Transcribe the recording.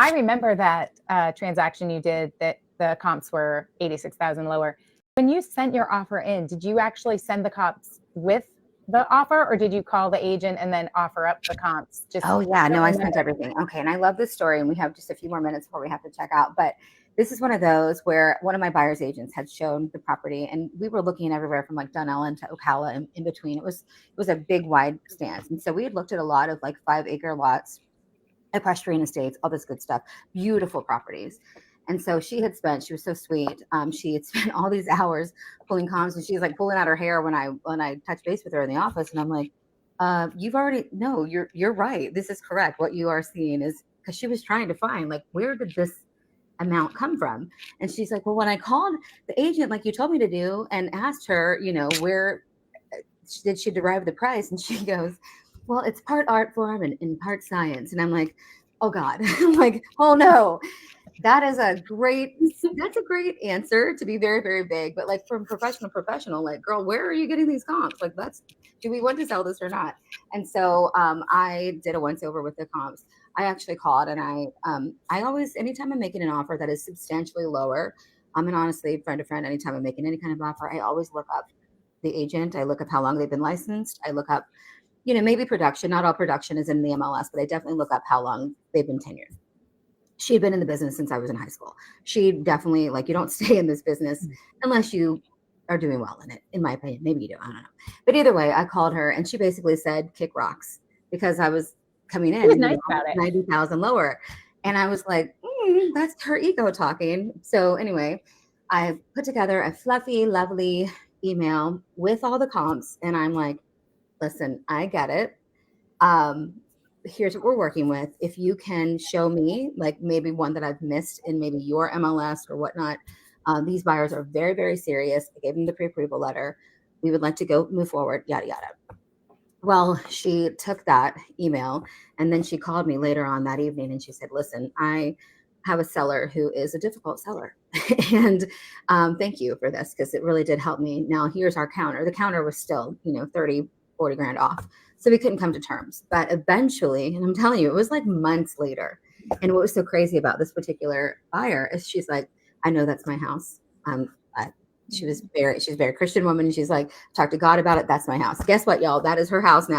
I remember that transaction you did that the comps were 86,000 lower. When you sent your offer in, did you actually send the comps with the offer, or did you call the agent and then offer up the comps? Oh yeah, no, I sent everything. Okay. And I love this story, and we have just a few more minutes before we have to check out, but this is one of those where one of my buyer's agents had shown the property, and we were looking everywhere from like Dunellen to Ocala and in between. It was a big wide stance. And so we had looked at a lot of like 5-acre lots, equestrian estates, all this good stuff, beautiful properties. And so she was so sweet. She had spent all these hours pulling comps, and she's like pulling out her hair when I touched base with her in the office. And I'm like, you're right. This is correct. What you are seeing is, because she was trying to find like, where did this amount come from? And she's like, well, when I called the agent, like you told me to do, and asked her, where did she derive the price? And she goes, well, it's part art form and part science. And I'm like, oh God. I'm like, oh no. That's a great answer to be very, very big. But like from professional, like, girl, where are you getting these comps? Like, do we want to sell this or not? And so I did a once over with the comps. I actually called, and I always, anytime I'm making an offer that is substantially lower, and honestly, friend to friend, anytime I'm making any kind of offer, I always look up the agent. I look up how long they've been licensed. I look up, maybe production. Not all production is in the MLS, but I definitely look up how long they've been tenured. She had been in the business since I was in high school. She definitely, like, you don't stay in this business unless you are doing well in it, in my opinion. Maybe you do, I don't know. But either way, I called her, and she basically said, kick rocks, because I was coming in nice about it. 90,000 lower. And I was like, that's her ego talking. So anyway, I put together a fluffy, lovely email with all the comps. And I'm like, listen, I get it. Here's what we're working with. If you can show me like maybe one that I've missed in maybe your MLS or whatnot, these buyers are very, very serious. I gave them the pre-approval letter. We would like to move forward, yada, yada. Well, she took that email, and then she called me later on that evening, and she said, listen, I have a seller who is a difficult seller. And thank you for this, because it really did help me. Now here's our counter. The counter was still, 30, 40 grand off. So we couldn't come to terms. But eventually, and I'm telling you, it was like months later. And what was so crazy about this particular buyer is she's like, I know that's my house. She's a very Christian woman. And she's like, talk to God about it. That's my house. Guess what, y'all? That is her house now.